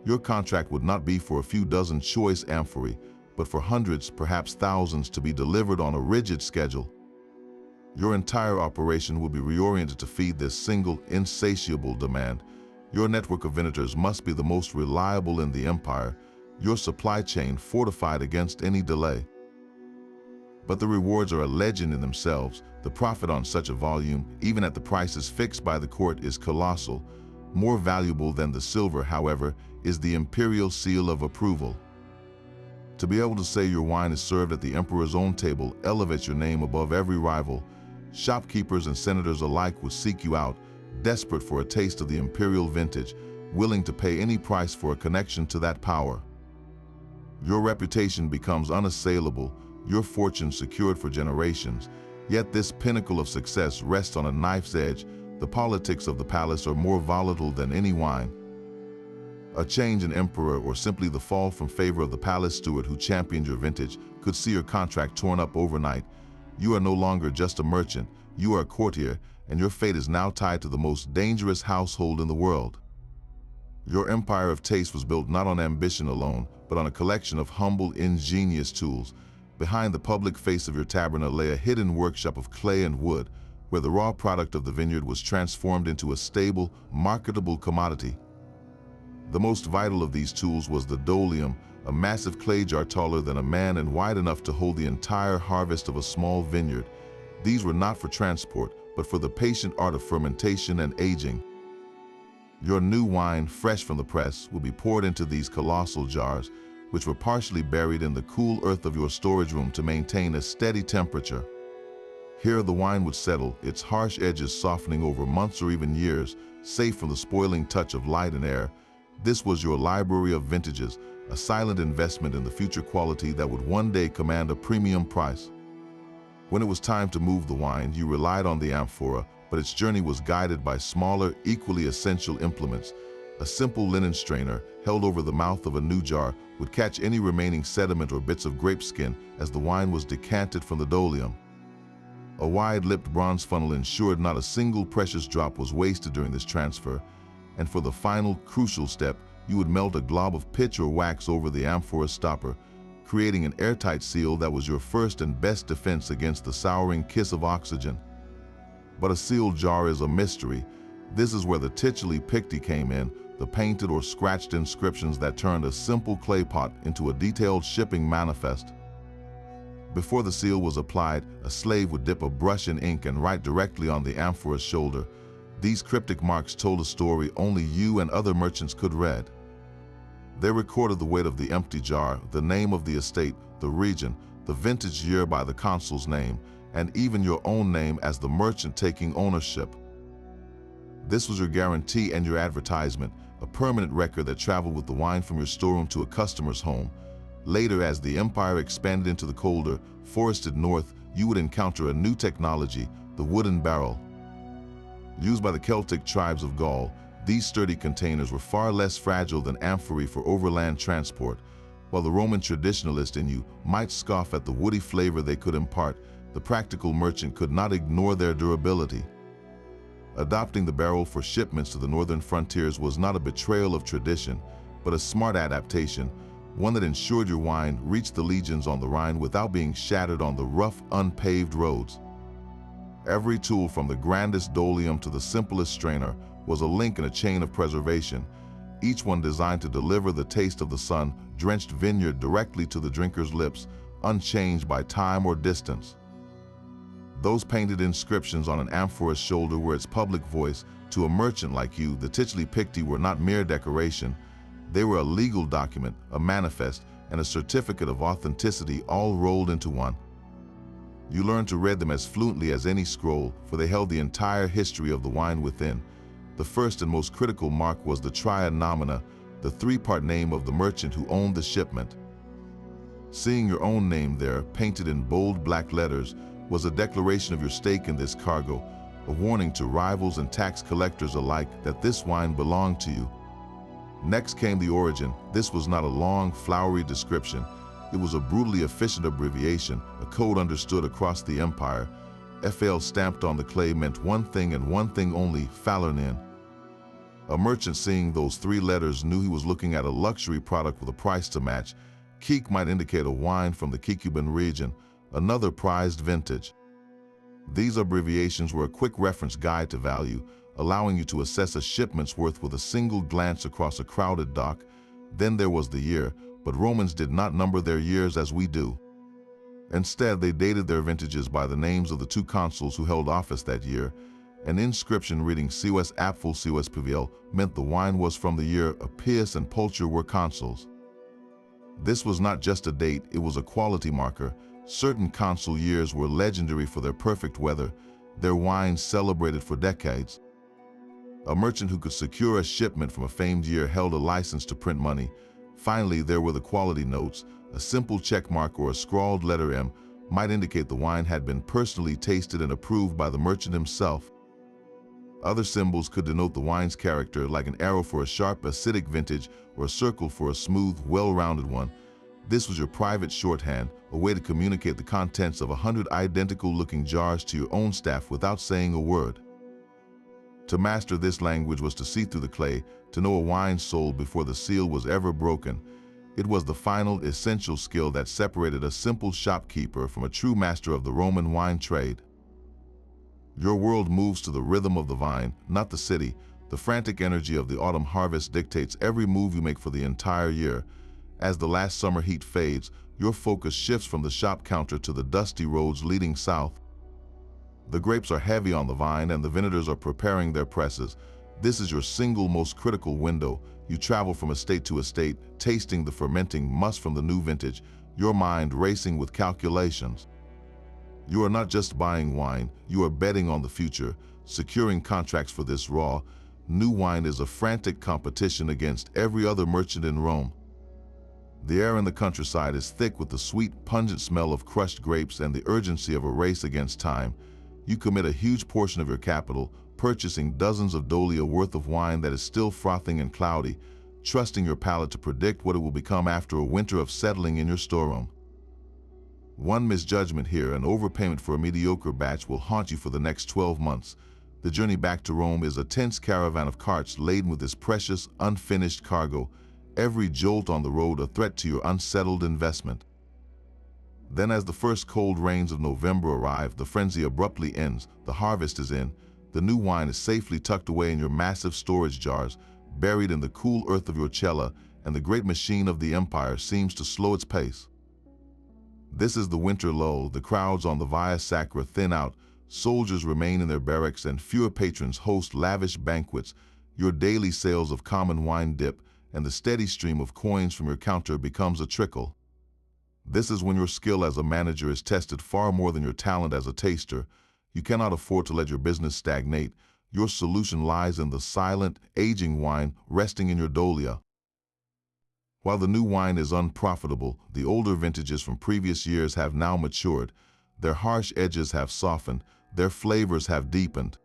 Your contract would not be for a few dozen choice amphorae, but for hundreds, perhaps thousands, to be delivered on a rigid schedule. Your entire operation will be reoriented to feed this single, insatiable demand. Your network of vinators must be the most reliable in the empire, your supply chain fortified against any delay. But the rewards are a legend in themselves. The profit on such a volume, even at the prices fixed by the court, is colossal. More valuable than the silver, however, is the imperial seal of approval. To be able to say your wine is served at the emperor's own table elevates your name above every rival. Shopkeepers and senators alike would seek you out, desperate for a taste of the imperial vintage, willing to pay any price for a connection to that power. Your reputation becomes unassailable, your fortune secured for generations. Yet this pinnacle of success rests on a knife's edge. The politics of the palace are more volatile than any wine. A change in emperor, or simply the fall from favor of the palace steward who championed your vintage, could see your contract torn up overnight. You are no longer just a merchant, you are a courtier, and your fate is now tied to the most dangerous household in the world. Your empire of taste was built not on ambition alone, but on a collection of humble, ingenious tools. Behind the public face of your taberna lay a hidden workshop of clay and wood, where the raw product of the vineyard was transformed into a stable, marketable commodity. The most vital of these tools was the dolium, a massive clay jar taller than a man and wide enough to hold the entire harvest of a small vineyard. These were not for transport, but for the patient art of fermentation and aging. Your new wine, fresh from the press, will be poured into these colossal jars, which were partially buried in the cool earth of your storage room to maintain a steady temperature. Here the wine would settle, its harsh edges softening over months or even years, safe from the spoiling touch of light and air. This was your library of vintages, a silent investment in the future quality that would one day command a premium price. When it was time to move the wine, you relied on the amphora, but its journey was guided by smaller, equally essential implements. A simple linen strainer held over the mouth of a new jar would catch any remaining sediment or bits of grape skin as the wine was decanted from the dolium. A wide-lipped bronze funnel ensured not a single precious drop was wasted during this transfer, and for the final, crucial step, you would melt a glob of pitch or wax over the amphora's stopper, creating an airtight seal that was your first and best defense against the souring kiss of oxygen. But a sealed jar is a mystery. This is where the tituli picti came in, the painted or scratched inscriptions that turned a simple clay pot into a detailed shipping manifest. Before the seal was applied, a slave would dip a brush in ink and write directly on the amphora's shoulder. These cryptic marks told a story only you and other merchants could read. They recorded the weight of the empty jar, the name of the estate, the region, the vintage year by the consul's name, and even your own name as the merchant taking ownership. This was your guarantee and your advertisement, a permanent record that traveled with the wine from your storeroom to a customer's home. Later, as the empire expanded into the colder, forested north, you would encounter a new technology, the wooden barrel. Used by the Celtic tribes of Gaul, these sturdy containers were far less fragile than amphorae for overland transport. While the Roman traditionalist in you might scoff at the woody flavor they could impart, the practical merchant could not ignore their durability. Adopting the barrel for shipments to the northern frontiers was not a betrayal of tradition, but a smart adaptation, one that ensured your wine reached the legions on the Rhine without being shattered on the rough, unpaved roads. Every tool, from the grandest dolium to the simplest strainer, was a link in a chain of preservation, each one designed to deliver the taste of the sun-drenched vineyard directly to the drinker's lips, unchanged by time or distance. Those painted inscriptions on an amphora's shoulder were its public voice. To a merchant like you, the tituli picti were not mere decoration. They were a legal document, a manifest, and a certificate of authenticity, all rolled into one. You learned to read them as fluently as any scroll, for they held the entire history of the wine within. The first and most critical mark was the tria nomina, the three-part name of the merchant who owned the shipment. Seeing your own name there, painted in bold black letters, was a declaration of your stake in this cargo, a warning to rivals and tax collectors alike that this wine belonged to you. Next came the origin. This was not a long, flowery description. It was a brutally efficient abbreviation, a code understood across the empire. FL stamped on the clay meant one thing and one thing only, Falernin. A merchant seeing those three letters knew he was looking at a luxury product with a price to match. Keek might indicate a wine from the Kikuban region, another prized vintage. These abbreviations were a quick reference guide to value, allowing you to assess a shipment's worth with a single glance across a crowded dock. Then there was the year, but Romans did not number their years as we do. Instead, they dated their vintages by the names of the two consuls who held office that year. An inscription reading Cius Apfel Cius Piviel meant the wine was from the year Appius and Pulcher were consuls. This was not just a date, it was a quality marker. Certain consul years were legendary for their perfect weather, their wines celebrated for decades. A merchant who could secure a shipment from a famed year held a license to print money. Finally, there were the quality notes. A simple check mark or a scrawled letter M might indicate the wine had been personally tasted and approved by the merchant himself. Other symbols could denote the wine's character, like an arrow for a sharp, acidic vintage or a circle for a smooth, well-rounded one. This was your private shorthand, a way to communicate the contents of 100 identical-looking jars to your own staff without saying a word. To master this language was to see through the clay, to know a wine sold before the seal was ever broken. It was the final, essential skill that separated a simple shopkeeper from a true master of the Roman wine trade. Your world moves to the rhythm of the vine, not the city. The frantic energy of the autumn harvest dictates every move you make for the entire year. As the last summer heat fades, your focus shifts from the shop counter to the dusty roads leading south. The grapes are heavy on the vine and the vinators are preparing their presses. This is your single most critical window. You travel from estate to estate, tasting the fermenting must from the new vintage, your mind racing with calculations. You are not just buying wine, you are betting on the future, securing contracts for this raw, new wine is a frantic competition against every other merchant in Rome. The air in the countryside is thick with the sweet, pungent smell of crushed grapes and the urgency of a race against time. You commit a huge portion of your capital, purchasing dozens of dolia worth of wine that is still frothing and cloudy, trusting your palate to predict what it will become after a winter of settling in your storeroom. One misjudgment here, an overpayment for a mediocre batch, will haunt you for the next 12 months. The journey back to Rome is a tense caravan of carts laden with this precious, unfinished cargo, every jolt on the road a threat to your unsettled investment. Then as the first cold rains of November arrive, the frenzy abruptly ends, the harvest is in, the new wine is safely tucked away in your massive storage jars, buried in the cool earth of your cella, and the great machine of the empire seems to slow its pace. This is the winter lull, the crowds on the Via Sacra thin out, soldiers remain in their barracks, and fewer patrons host lavish banquets. Your daily sales of common wine dip, and the steady stream of coins from your counter becomes a trickle. This is when your skill as a manager is tested far more than your talent as a taster. You cannot afford to let your business stagnate. Your solution lies in the silent, aging wine resting in your dolia. While the new wine is unprofitable, the older vintages from previous years have now matured. Their harsh edges have softened, their flavors have deepened.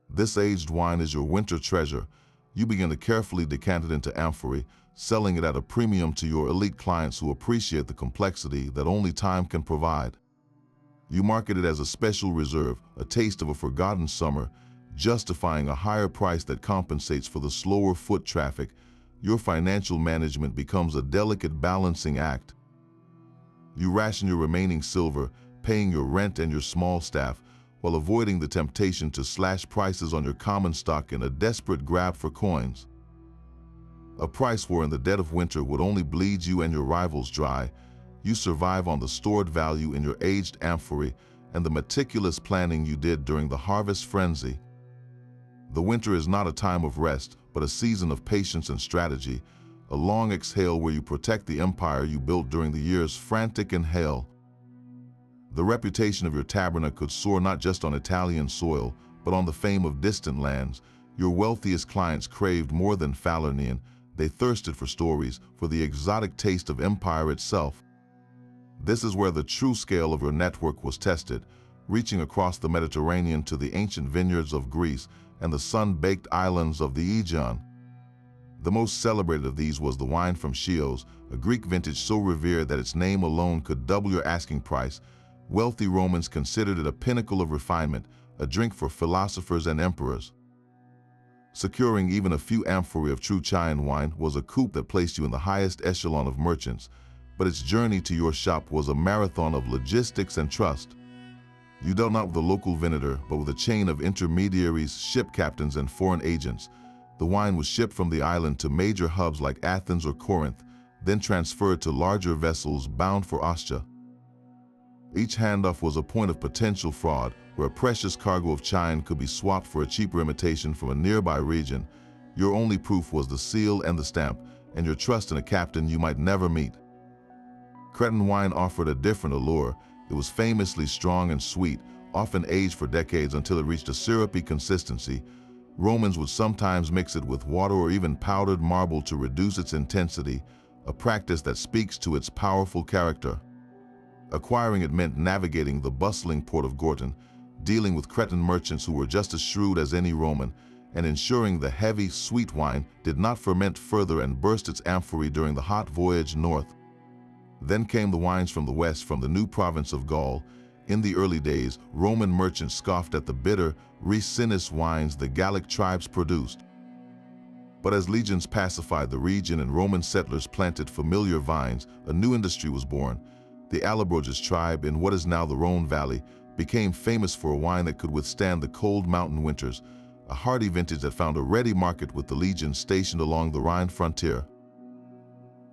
This aged wine is your winter treasure. You begin to carefully decant it into amphorae, selling it at a premium to your elite clients who appreciate the complexity that only time can provide. You market it as a special reserve, a taste of a forgotten summer, justifying a higher price that compensates for the slower foot traffic. Your financial management becomes a delicate balancing act. You ration your remaining silver, paying your rent and your small staff, while avoiding the temptation to slash prices on your common stock in a desperate grab for coins. A price war in the dead of winter would only bleed you and your rivals dry. You survive on the stored value in your aged amphorae and the meticulous planning you did during the harvest frenzy. The winter is not a time of rest, but a season of patience and strategy, a long exhale where you protect the empire you built during the years frantic and hale. The reputation of your taberna could soar not just on Italian soil, but on the fame of distant lands. Your wealthiest clients craved more than Falernian. They thirsted for stories, for the exotic taste of empire itself. This is where the true scale of your network was tested, reaching across the Mediterranean to the ancient vineyards of Greece and the sun-baked islands of the Aegean. The most celebrated of these was the wine from Chios, a Greek vintage so revered that its name alone could double your asking price. Wealthy Romans considered it a pinnacle of refinement, a drink for philosophers and emperors. Securing even a few amphorae of true Chian wine was a coup that placed you in the highest echelon of merchants, but its journey to your shop was a marathon of logistics and trust. You dealt not with a local vintner, but with a chain of intermediaries, ship captains, and foreign agents. The wine was shipped from the island to major hubs like Athens or Corinth, then transferred to larger vessels bound for Ostia. Each handoff was a point of potential fraud, where a precious cargo of Chian could be swapped for a cheaper imitation from a nearby region. Your only proof was the seal and the stamp, and your trust in a captain you might never meet. Cretan wine offered a different allure. It was famously strong and sweet, often aged for decades until it reached a syrupy consistency. Romans would sometimes mix it with water or even powdered marble to reduce its intensity, a practice that speaks to its powerful character. Acquiring it meant navigating the bustling port of Gortyn, dealing with Cretan merchants who were just as shrewd as any Roman, and ensuring the heavy, sweet wine did not ferment further and burst its amphorae during the hot voyage north. Then came the wines from the west, from the new province of Gaul. In the early days, Roman merchants scoffed at the bitter, resinous wines the Gallic tribes produced. But as legions pacified the region and Roman settlers planted familiar vines, a new industry was born. The Allobroges tribe, in what is now the Rhone Valley, became famous for a wine that could withstand the cold mountain winters, a hardy vintage that found a ready market with the legions stationed along the Rhine frontier.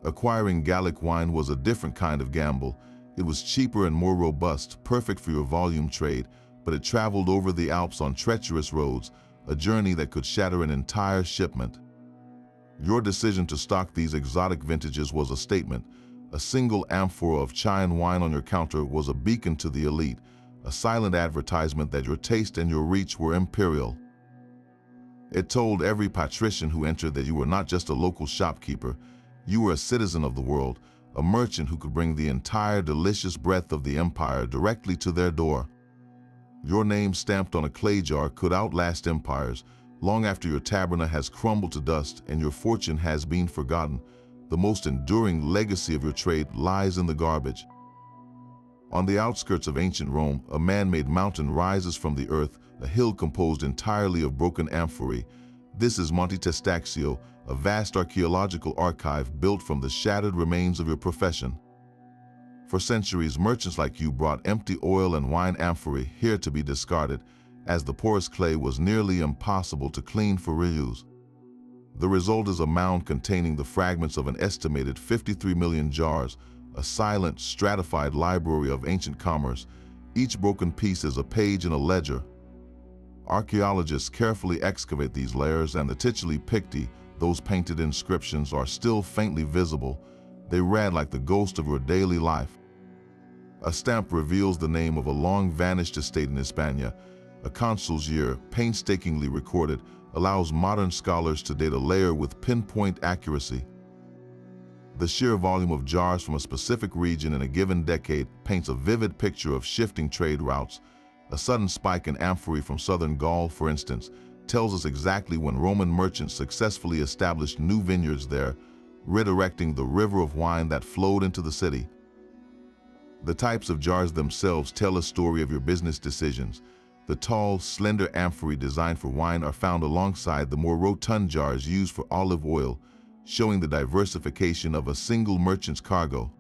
Acquiring Gallic wine was a different kind of gamble. It was cheaper and more robust, perfect for your volume trade, but it traveled over the Alps on treacherous roads, a journey that could shatter an entire shipment. Your decision to stock these exotic vintages was a statement. A single amphora of Chian wine on your counter was a beacon to the elite, a silent advertisement that your taste and your reach were imperial. It told every patrician who entered that you were not just a local shopkeeper, you were a citizen of the world, a merchant who could bring the entire delicious breadth of the empire directly to their door. Your name stamped on a clay jar could outlast empires. Long after your taberna has crumbled to dust and your fortune has been forgotten, the most enduring legacy of your trade lies in the garbage. On the outskirts of ancient Rome, a man-made mountain rises from the earth, a hill composed entirely of broken amphorae. This is Monte Testaccio, a vast archaeological archive built from the shattered remains of your profession. For centuries, merchants like you brought empty oil and wine amphorae here to be discarded, as the porous clay was nearly impossible to clean for reuse. The result is a mound containing the fragments of an estimated 53 million jars, a silent, stratified library of ancient commerce. Each broken piece is a page in a ledger. Archaeologists carefully excavate these layers, and the tituli picti, those painted inscriptions, are still faintly visible. They read like the ghost of your daily life. A stamp reveals the name of a long-vanished estate in Hispania. A consul's year, painstakingly recorded, allows modern scholars to date a layer with pinpoint accuracy. The sheer volume of jars from a specific region in a given decade paints a vivid picture of shifting trade routes. A sudden spike in amphorae from southern Gaul, for instance, tells us exactly when Roman merchants successfully established new vineyards there, redirecting the river of wine that flowed into the city. The types of jars themselves tell a story of your business decisions. The tall, slender amphorae designed for wine are found alongside the more rotund jars used for olive oil, showing the diversification of a single merchant's cargo.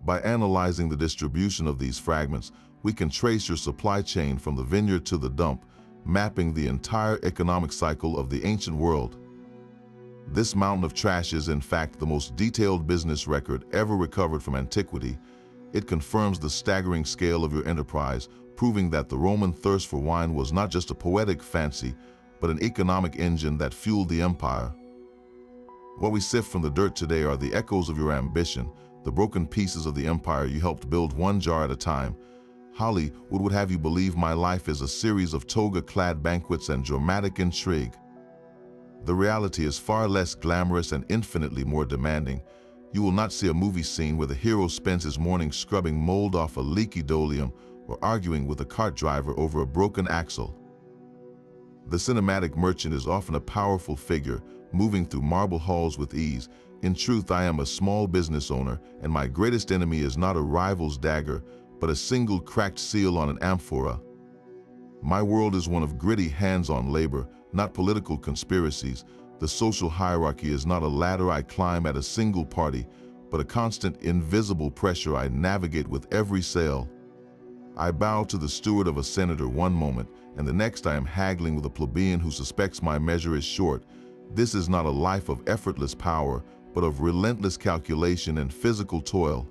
By analyzing the distribution of these fragments, we can trace your supply chain from the vineyard to the dump, mapping the entire economic cycle of the ancient world. This mountain of trash is, in fact, the most detailed business record ever recovered from antiquity. It confirms the staggering scale of your enterprise, proving that the Roman thirst for wine was not just a poetic fancy, but an economic engine that fueled the empire. What we sift from the dirt today are the echoes of your ambition, the broken pieces of the empire you helped build one jar at a time. Hollywood would have you believe my life is a series of toga-clad banquets and dramatic intrigue. The reality is far less glamorous and infinitely more demanding. You will not see a movie scene where the hero spends his morning scrubbing mold off a leaky dolium or arguing with a cart driver over a broken axle. The cinematic merchant is often a powerful figure, moving through marble halls with ease. In truth, I am a small business owner, and my greatest enemy is not a rival's dagger, but a single cracked seal on an amphora. My world is one of gritty, hands-on labor, not political conspiracies. The social hierarchy is not a ladder I climb at a single party, but a constant, invisible pressure I navigate with every sale. I bow to the steward of a senator one moment, and the next I am haggling with a plebeian who suspects my measure is short. This is not a life of effortless power, but of relentless calculation and physical toil.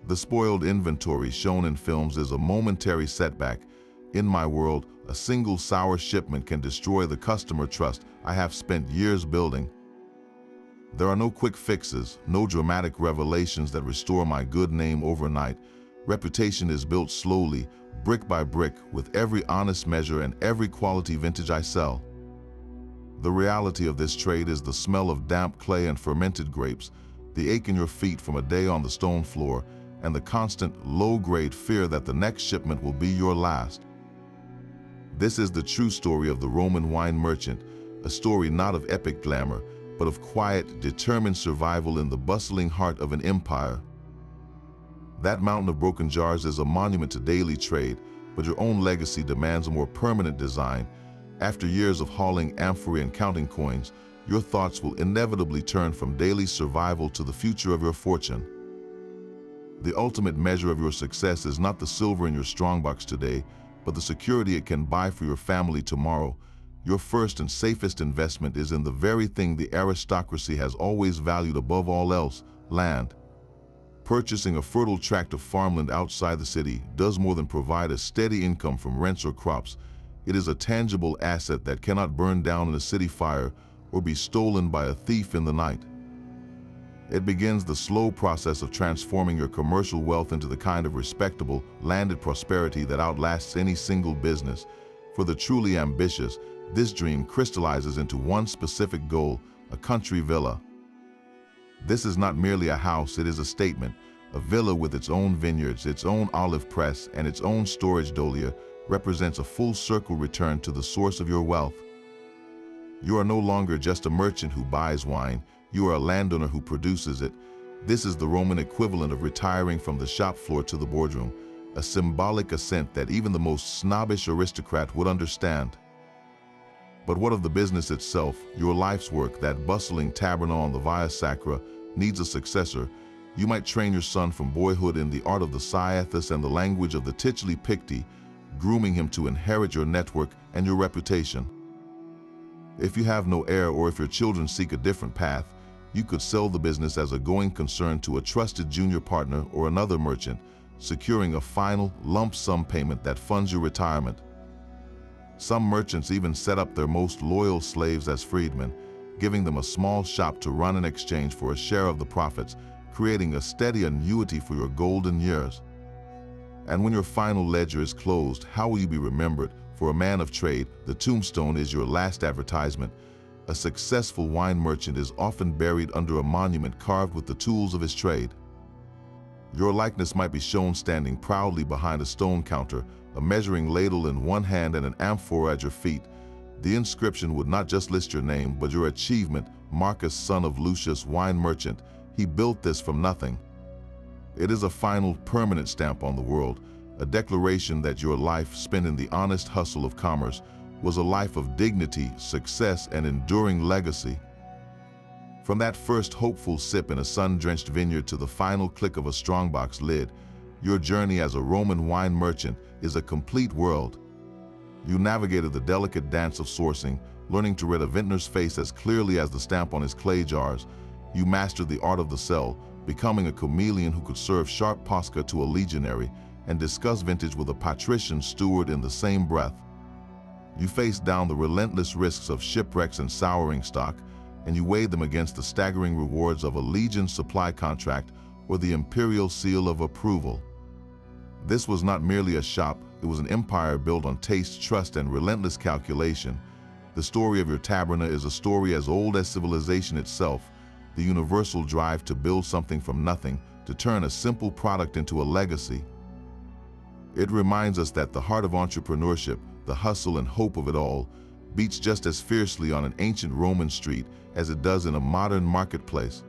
The spoiled inventory shown in films is a momentary setback. In my world, a single sour shipment can destroy the customer trust I have spent years building. There are no quick fixes, no dramatic revelations that restore my good name overnight. Reputation is built slowly, brick by brick, with every honest measure and every quality vintage I sell. The reality of this trade is the smell of damp clay and fermented grapes, the ache in your feet from a day on the stone floor, and the constant, low-grade fear that the next shipment will be your last. This is the true story of the Roman wine merchant, a story not of epic glamour, but of quiet, determined survival in the bustling heart of an empire. That mountain of broken jars is a monument to daily trade, but your own legacy demands a more permanent design. After years of hauling amphorae and counting coins, your thoughts will inevitably turn from daily survival to the future of your fortune. The ultimate measure of your success is not the silver in your strongbox today, but the security it can buy for your family tomorrow. Your first and safest investment is in the very thing the aristocracy has always valued above all else: land. Purchasing a fertile tract of farmland outside the city does more than provide a steady income from rents or crops. It is a tangible asset that cannot burn down in a city fire or be stolen by a thief in the night. It begins the slow process of transforming your commercial wealth into the kind of respectable, landed prosperity that outlasts any single business. For the truly ambitious, this dream crystallizes into one specific goal: a country villa. This is not merely a house, it is a statement. A villa with its own vineyards, its own olive press, and its own storage dolia, represents a full circle return to the source of your wealth. You are no longer just a merchant who buys wine, you are a landowner who produces it. This is the Roman equivalent of retiring from the shop floor to the boardroom, a symbolic ascent that even the most snobbish aristocrat would understand. But what of the business itself, your life's work? That bustling tabernacle on the Via Sacra needs a successor. You might train your son from boyhood in the art of the Cyathus and the language of the titular Picti, grooming him to inherit your network and your reputation. If you have no heir, or if your children seek a different path, you could sell the business as a going concern to a trusted junior partner or another merchant, securing a final lump sum payment that funds your retirement. Some merchants even set up their most loyal slaves as freedmen, giving them a small shop to run in exchange for a share of the profits, creating a steady annuity for your golden years. And when your final ledger is closed, how will you be remembered? For a man of trade, the tombstone is your last advertisement. A successful wine merchant is often buried under a monument carved with the tools of his trade. Your likeness might be shown standing proudly behind a stone counter, a measuring ladle in one hand and an amphora at your feet. The inscription would not just list your name, but your achievement: Marcus, son of Lucius, wine merchant. He built this from nothing. It is a final, permanent stamp on the world, a declaration that your life spent in the honest hustle of commerce was a life of dignity, success, and enduring legacy. From that first hopeful sip in a sun-drenched vineyard to the final click of a strongbox lid, your journey as a Roman wine merchant is a complete world. You navigated the delicate dance of sourcing, learning to read a vintner's face as clearly as the stamp on his clay jars. You mastered the art of the cell, becoming a chameleon who could serve sharp Posca to a legionary and discuss vintage with a patrician steward in the same breath. You faced down the relentless risks of shipwrecks and souring stock, and you weighed them against the staggering rewards of a legion supply contract or the imperial seal of approval. This was not merely a shop, it was an empire built on taste, trust, and relentless calculation. The story of your taberna is a story as old as civilization itself, the universal drive to build something from nothing, to turn a simple product into a legacy. It reminds us that the heart of entrepreneurship, the hustle and hope of it all, beats just as fiercely on an ancient Roman street as it does in a modern marketplace.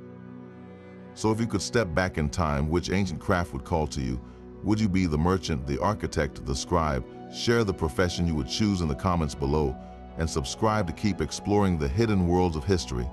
So if you could step back in time, which ancient craft would call to you? Would you be the merchant, the architect, the scribe? Share the profession you would choose in the comments below, and subscribe to keep exploring the hidden worlds of history.